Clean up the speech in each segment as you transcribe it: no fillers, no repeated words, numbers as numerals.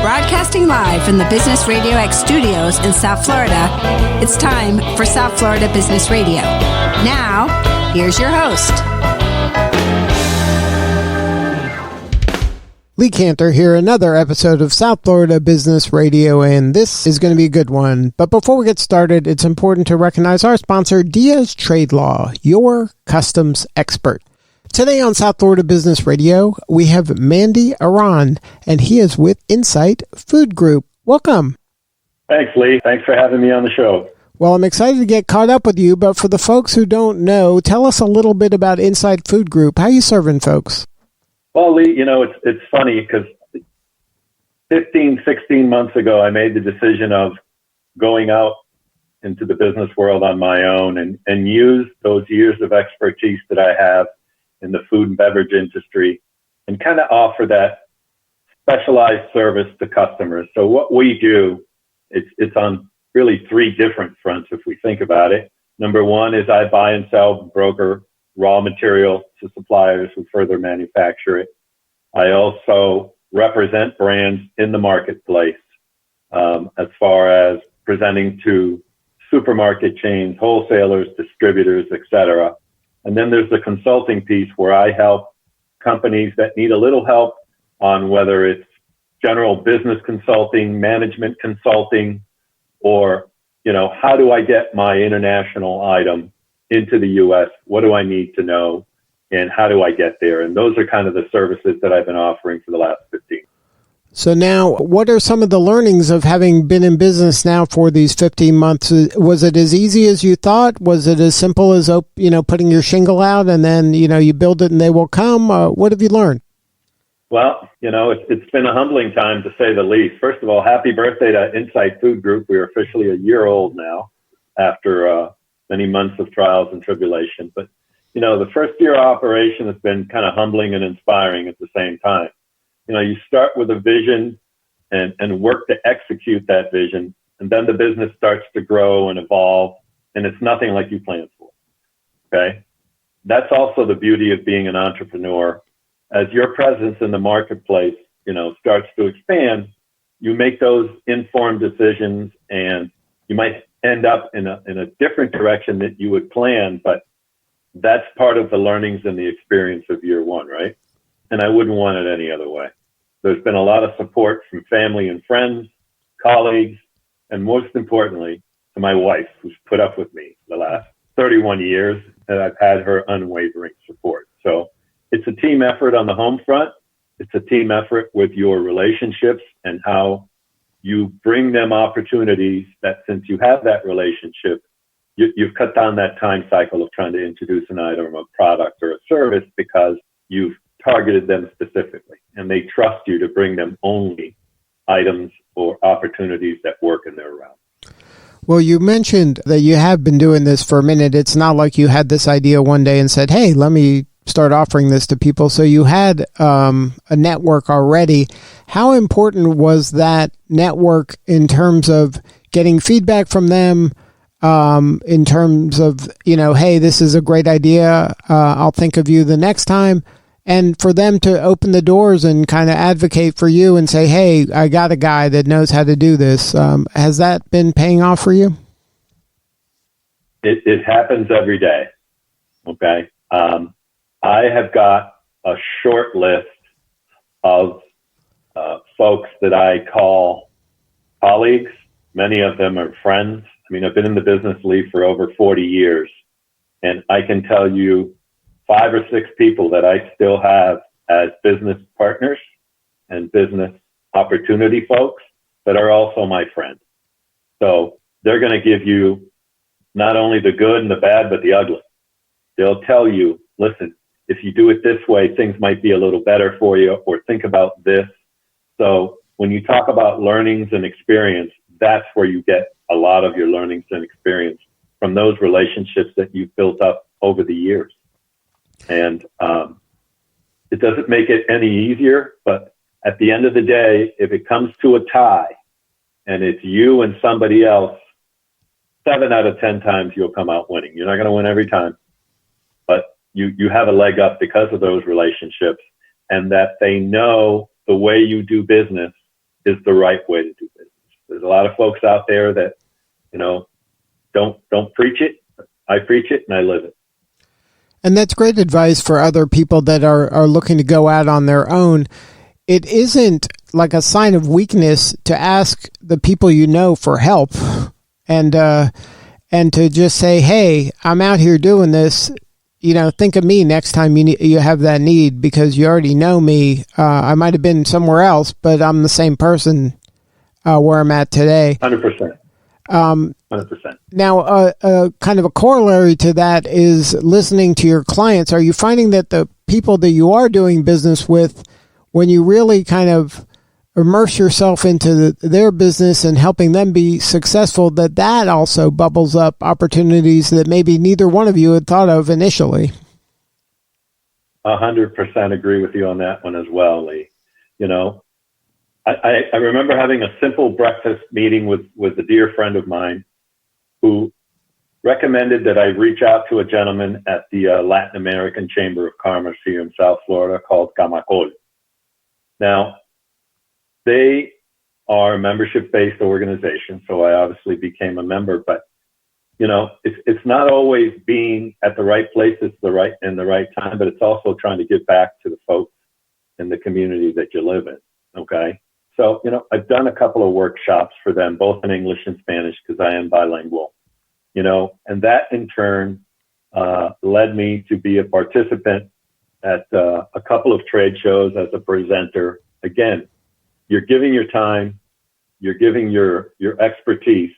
Broadcasting live from the Business RadioX studios in South Florida, it's time for South Florida Business Radio. Now, here's your host. Lee Cantor here, another episode of South Florida Business Radio, and this is going to be a good one. But before we get started, it's important to recognize our sponsor, Diaz Trade Law, your customs expert. Today on South Florida Business Radio, we have Mandy Aran, and he is with Insight Food Group. Welcome. Thanks, Lee. Thanks for having me on the show. Well, I'm excited to get caught up with you, but for the folks who don't know, tell us a little bit about Insight Food Group. How are you serving folks? Well, Lee, it's funny because 15, 16 months ago, I made the decision of going out into the business world on my own and use those years of expertise that I have in the food and beverage industry and kind of offer that specialized service to customers. So what we do, it's on really three different fronts if we think about it. Number one is I buy and sell, broker raw material to suppliers who further manufacture it. I also represent brands in the marketplace as far as presenting to supermarket chains, wholesalers, distributors, etc. And then there's the consulting piece where I help companies that need a little help on whether it's general business consulting, management consulting, or, how do I get my international item into the U.S.? What do I need to know? And how do I get there? And those are kind of the services that I've been offering for the last 15. So now, what are some of the learnings of having been in business now for these 15 months? Was it as easy as you thought? Was it as simple as, putting your shingle out and then, you build it and they will come? What have you learned? Well, it's been a humbling time to say the least. First of all, happy birthday to Insight Food Group. We are officially a year old now after many months of trials and tribulation. But, the first year of operation has been kind of humbling and inspiring at the same time. You start with a vision and work to execute that vision, and then the business starts to grow and evolve, and it's nothing like you planned for, okay? That's also the beauty of being an entrepreneur. As your presence in the marketplace, starts to expand, you make those informed decisions, and you might end up in a different direction that you would plan, but that's part of the learnings and the experience of year one, right? And I wouldn't want it any other way. There's been a lot of support from family and friends, colleagues, and most importantly, to my wife, who's put up with me the last 31 years, and I've had her unwavering support. So it's a team effort on the home front. It's a team effort with your relationships and how you bring them opportunities that, since you have that relationship, you've cut down that time cycle of trying to introduce an item, a product, or a service because you've targeted them specifically, and they trust you to bring them only items or opportunities that work in their realm. Well, you mentioned that you have been doing this for a minute. It's not like you had this idea one day and said, hey, let me start offering this to people. So you had a network already. How important was that network in terms of getting feedback from them, in terms of, hey, this is a great idea. I'll think of you the next time. And for them to open the doors and kind of advocate for you and say, hey, I got a guy that knows how to do this. Has that been paying off for you? It happens every day. Okay. I have got a short list of folks that I call colleagues. Many of them are friends. I've been in the business, Lee, for over 40 years, and I can tell you 5 or 6 people that I still have as business partners and business opportunity folks that are also my friends. So they're going to give you not only the good and the bad, but the ugly. They'll tell you, listen, if you do it this way, things might be a little better for you, or think about this. So when you talk about learnings and experience, that's where you get a lot of your learnings and experience from those relationships that you've built up over the years. And it doesn't make it any easier, but at the end of the day, if it comes to a tie and it's you and somebody else, 7 out of 10 times you'll come out winning. You're not going to win every time, but you have a leg up because of those relationships, and that they know the way you do business is the right way to do business. There's a lot of folks out there that, don't preach it. I preach it and I live it. And that's great advice for other people that are looking to go out on their own. It isn't like a sign of weakness to ask the people you know for help and to just say, hey, I'm out here doing this. Think of me next time you have that need, because you already know me. I might have been somewhere else, but I'm the same person where I'm at today. 100%. 100%. Now, kind of a corollary to that is listening to your clients. Are you finding that the people that you are doing business with, when you really kind of immerse yourself into their business and helping them be successful, that also bubbles up opportunities that maybe neither one of you had thought of initially? 100% agree with you on that one as well, Lee. I remember having a simple breakfast meeting with a dear friend of mine who recommended that I reach out to a gentleman at the Latin American Chamber of Commerce here in South Florida called Coca-Cola. Now, they are a membership-based organization, so I obviously became a member, but it's not always being at the right place in the right time, but it's also trying to give back to the folks in the community that you live in. Okay. So, I've done a couple of workshops for them, both in English and Spanish, because I am bilingual, and that in turn led me to be a participant at a couple of trade shows as a presenter. Again, you're giving your time, you're giving your expertise,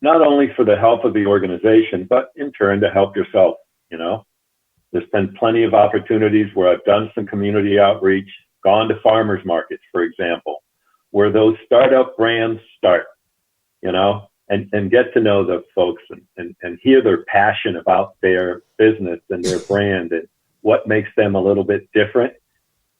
not only for the help of the organization, but in turn to help yourself. There's been plenty of opportunities where I've done some community outreach, gone to farmers markets, for example, where those startup brands start, and get to know the folks and hear their passion about their business and their brand and what makes them a little bit different.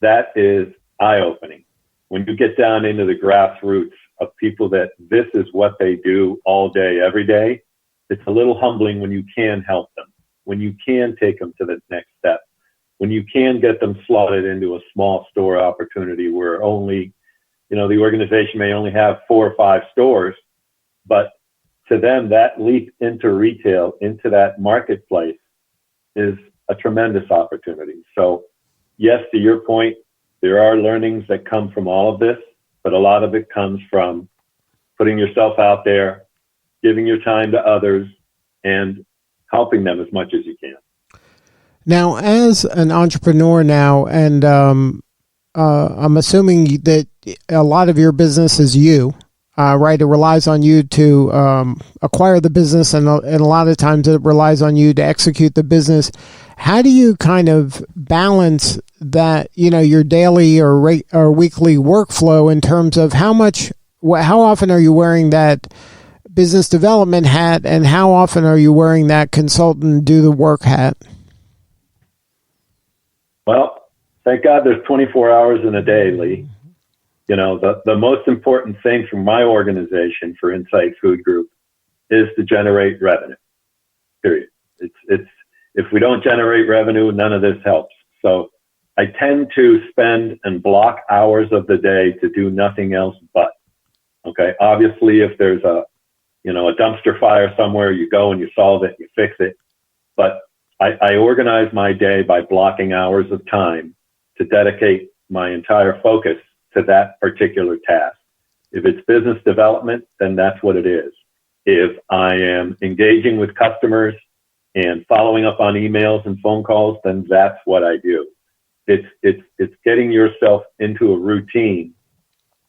That is eye-opening. When you get down into the grassroots of people that this is what they do all day, every day, it's a little humbling when you can help them, when you can take them to the next step, when you can get them slotted into a small store opportunity where only, the organization may only have 4 or 5 stores, but to them, that leap into retail, into that marketplace is a tremendous opportunity. So yes, to your point, there are learnings that come from all of this, but a lot of it comes from putting yourself out there, giving your time to others, and helping them as much as you can. Now, as an entrepreneur now, and I'm assuming that a lot of your business is you, right? It relies on you to acquire the business, and a lot of times it relies on you to execute the business. How do you kind of balance that, your daily or weekly workflow in terms of how often are you wearing that business development hat, and how often are you wearing that consultant do the work hat? Well, thank God there's 24 hours in a day, Lee. The most important thing for my organization, for Insight Food Group, is to generate revenue, period. If we don't generate revenue, none of this helps. So I tend to spend and block hours of the day to do nothing else but. Okay. Obviously, if there's a dumpster fire somewhere, you go and you solve it, you fix it. But I organize my day by blocking hours of time to dedicate my entire focus to that particular task. If it's business development, then that's what it is. If I am engaging with customers and following up on emails and phone calls, then that's what I do. It's getting yourself into a routine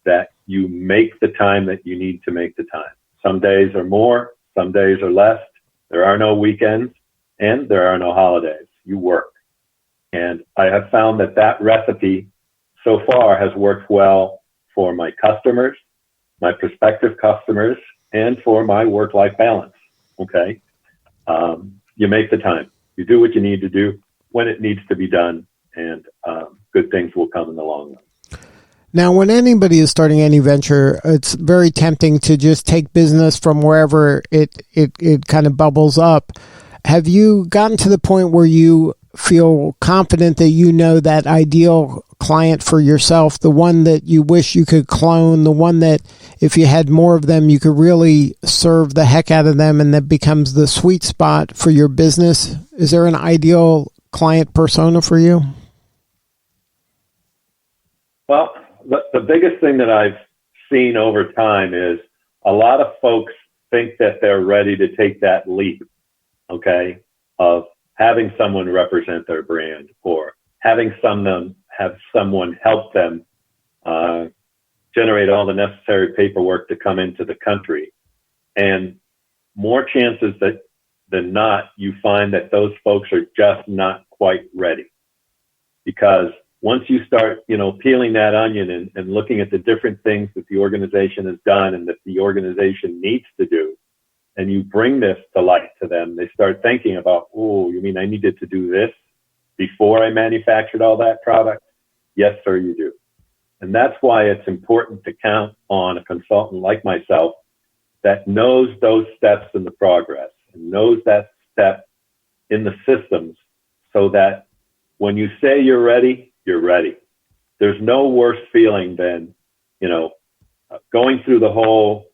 that you make the time that you need to make the time. Some days are more, some days are less. There are no weekends and there are no holidays. You work. And I have found that recipe so far has worked well for my customers, my prospective customers, and for my work-life balance. Okay. You make the time. You do what you need to do when it needs to be done, and good things will come in the long run. Now, when anybody is starting any venture, it's very tempting to just take business from wherever it kind of bubbles up. Have you gotten to the point where you feel confident that that ideal client for yourself, the one that you wish you could clone, the one that if you had more of them, you could really serve the heck out of them, and that becomes the sweet spot for your business? Is there an ideal client persona for you? Well, the biggest thing that I've seen over time is a lot of folks think that they're ready to take that leap, okay, of having someone represent their brand, or having someone help them generate all the necessary paperwork to come into the country. And more chances than not, you find that those folks are just not quite ready. Because once you start, peeling that onion and looking at the different things that the organization has done and that the organization needs to do, and you bring this to light to them, they start thinking about, oh, you mean I needed to do this before I manufactured all that product? Yes, sir, you do. And that's why it's important to count on a consultant like myself that knows those steps in the progress and knows that step in the systems, so that when you say you're ready, you're ready. There's no worse feeling than, going through the whole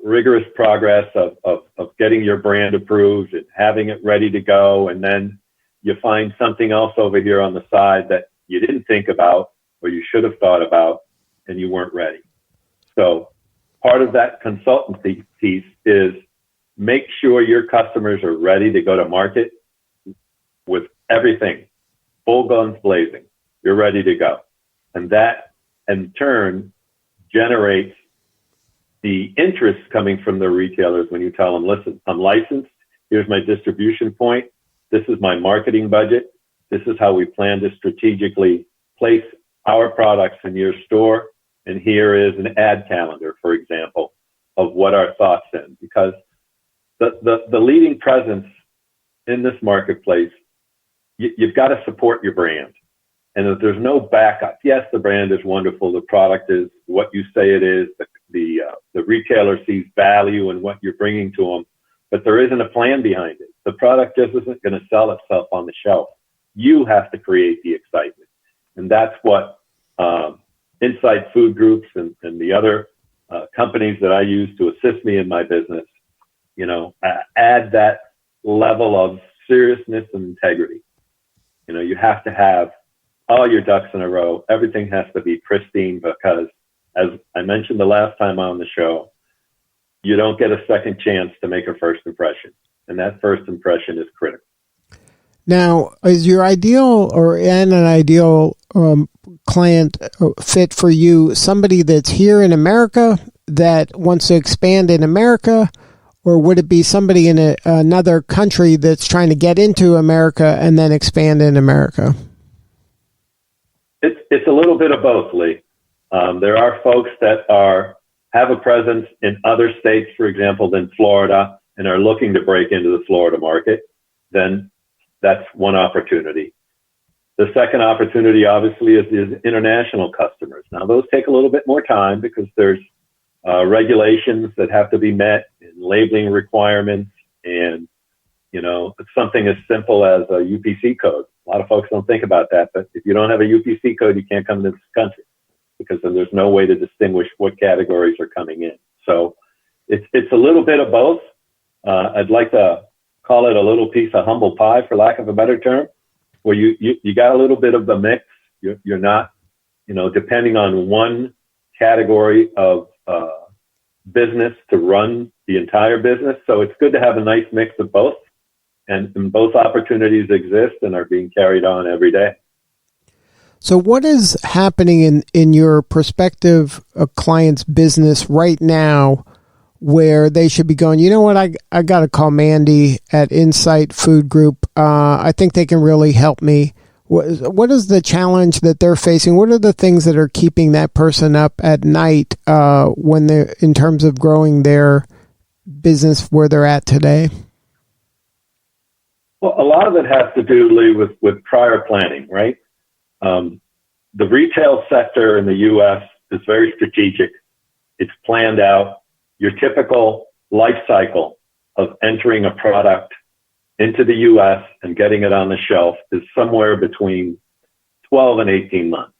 rigorous progress of getting your brand approved and having it ready to go, and then you find something else over here on the side that you didn't think about or you should have thought about, and you weren't ready. So part of that consultancy piece is make sure your customers are ready to go to market with everything, full guns blazing. You're ready to go. And that, in turn, generates the interest coming from the retailers when you tell them, listen, I'm licensed. Here's my distribution point. This is my marketing budget. This is how we plan to strategically place our products in your store. And here is an ad calendar, for example, of what our thoughts in. Because the leading presence in this marketplace, you've got to support your brand. And if there's no backup, yes, the brand is wonderful. The product is what you say it is. The retailer sees value in what you're bringing to them, but there isn't a plan behind it. The product just isn't going to sell itself on the shelf. You have to create the excitement. And that's what Inside Food Groups and the other companies that I use to assist me in my business, add that level of seriousness and integrity. You have to have all your ducks in a row. Everything has to be pristine, because as I mentioned the last time on the show, you don't get a second chance to make a first impression. And that first impression is critical. Now, is your ideal an ideal client fit for you somebody that's here in America that wants to expand in America, or would it be somebody in another country that's trying to get into America and then expand in America? It's a little bit of both, Lee. There are folks that have a presence in other states, for example, than Florida, and are looking to break into the Florida market. Then that's one opportunity. The second opportunity, obviously, is international customers. Now, those take a little bit more time because there's regulations that have to be met, and labeling requirements, and it's something as simple as a UPC code. A lot of folks don't think about that, but if you don't have a UPC code, you can't come into this country, because then there's no way to distinguish what categories are coming in. So it's a little bit of both. I'd like to call it a little piece of humble pie, for lack of a better term, where you got a little bit of the mix. You're not, depending on one category of business to run the entire business. So it's good to have a nice mix of both, and both opportunities exist and are being carried on every day. So what is happening in your prospective client's business right now where they should be going, you know what, I got to call Mandy at Insight Food Group. I think they can really help me. What is the challenge that they're facing? What are the things that are keeping that person up at night when they're in terms of growing their business where they're at today? Well, a lot of it has to do, Lee, with prior planning, right? The retail sector in the U.S. is very strategic. It's planned out. Your typical life cycle of entering a product into the U.S. and getting it on the shelf is somewhere between 12 and 18 months.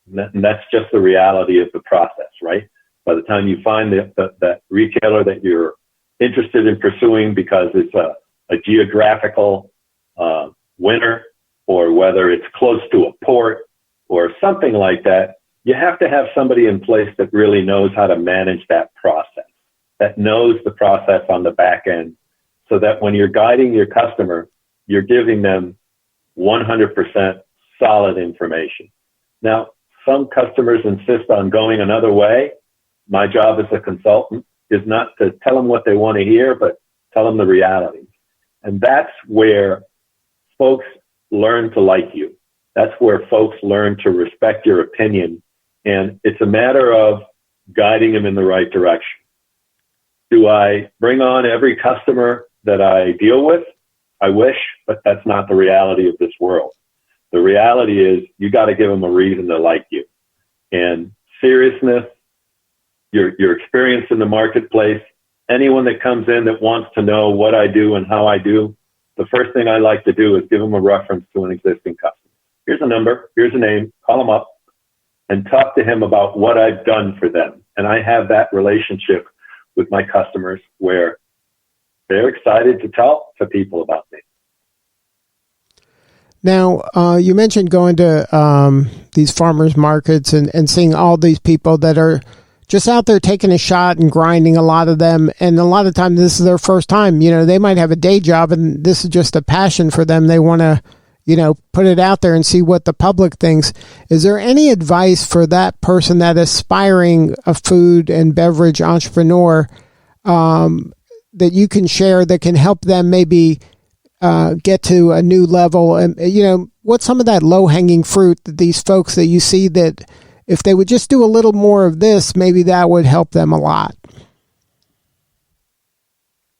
And that's just the reality of the process, right? By the time you find that retailer that you're interested in pursuing because it's a geographical winner, or whether it's close to a port or something like that, you have to have somebody in place that really knows how to manage that process, that knows the process on the back end, so that when you're guiding your customer, you're giving them 100% solid information. Now, some customers insist on going another way. My job as a consultant is not to tell them what they want to hear, but tell them the reality. And that's where folks learn to like you. That's where folks learn to respect your opinion. And it's a matter of guiding them in the right direction. Do I bring on every customer that I deal with? I wish, but that's not the reality of this world. The reality is you got to give them a reason to like you. And seriousness, your experience in the marketplace, anyone that comes in that wants to know what I do and how I do, the first thing I like to do is give them a reference to an existing customer. Here's a number, here's a name, call them up and talk to him about what I've done for them. And I have that relationship with my customers where they're excited to talk to people about me. Now, you mentioned going to these farmers markets and seeing all these people that are just out there taking a shot and grinding, a lot of them. And a lot of times this is their first time. You know, they might have a day job and this is just a passion for them. They want to, put it out there and see what the public thinks. Is there any advice for that person, that aspiring a food and beverage entrepreneur, that you can share that can help them maybe get to a new level? And, what's some of that low-hanging fruit that these folks that you see that if they would just do a little more of this, maybe that would help them a lot?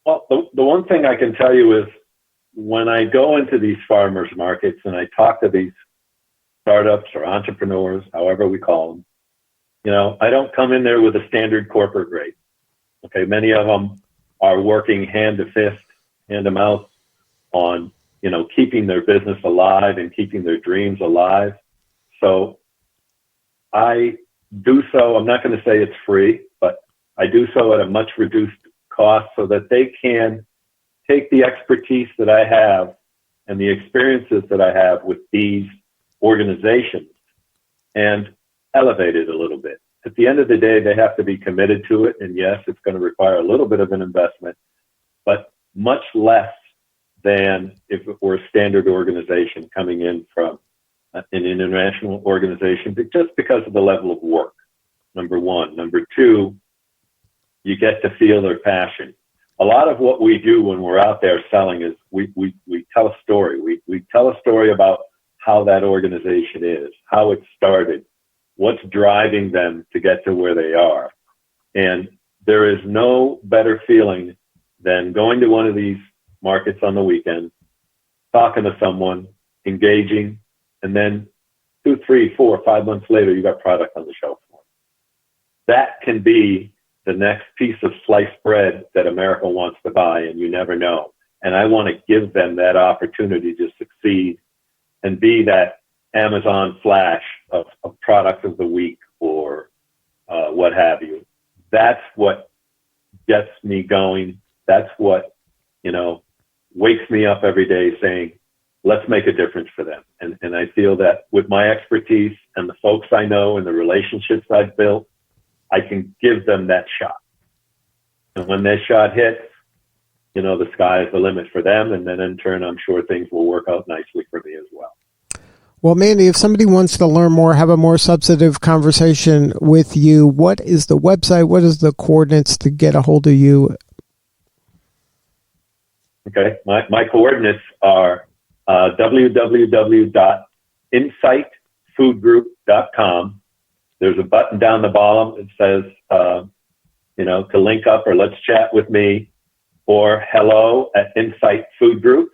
Well, the one thing I can tell you is when I go into these farmers markets and I talk to these startups or entrepreneurs, however we call them, I don't come in there with a standard corporate rate. Okay, many of them are working hand to fist, hand to mouth on, keeping their business alive and keeping their dreams alive. So I do so, I'm not going to say it's free, but I do so at a much reduced cost so that they can take the expertise that I have and the experiences that I have with these organizations and elevate it a little bit. At the end of the day, they have to be committed to it. And yes, it's going to require a little bit of an investment, but much less than if it were a standard organization coming in from an international organization, just because of the level of work, number one. Number two, you get to feel their passion. A lot of what we do when we're out there selling is we tell a story. We tell a story about how that organization is, how it started, what's driving them to get to where they are. And there is no better feeling than going to one of these markets on the weekend, talking to someone, engaging, and then 2, 3, 4, 5 months later, you got product on the shelf. That can be the next piece of sliced bread that America wants to buy, and you never know. And I want to give them that opportunity to succeed and be that Amazon flash of product of the week or what have you. That's what gets me going. That's what, wakes me up every day saying, let's make a difference for them. And I feel that with my expertise and the folks I know and the relationships I've built, I can give them that shot. And when that shot hits, the sky is the limit for them. And then in turn, I'm sure things will work out nicely for me as well. Well, Mandy, if somebody wants to learn more, have a more substantive conversation with you, what is the website? What is the coordinates to get a hold of you? Okay. My coordinates are www.insightfoodgroup.com. There's a button down the bottom that says, to link up or let's chat with me, or hello at Insight Food Group,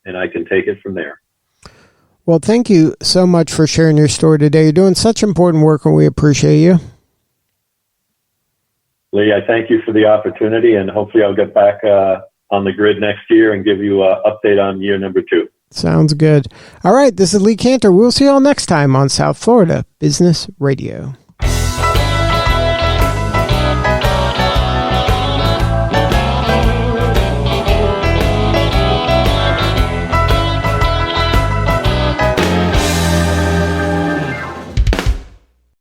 and I can take it from there. Well, thank you so much for sharing your story today. You're doing such important work, and we appreciate you. Lee, I thank you for the opportunity, and hopefully I'll get back on the grid next year and give you an update on year number 2. Sounds good. All right, this is Lee Cantor. We'll see you all next time on South Florida Business Radio.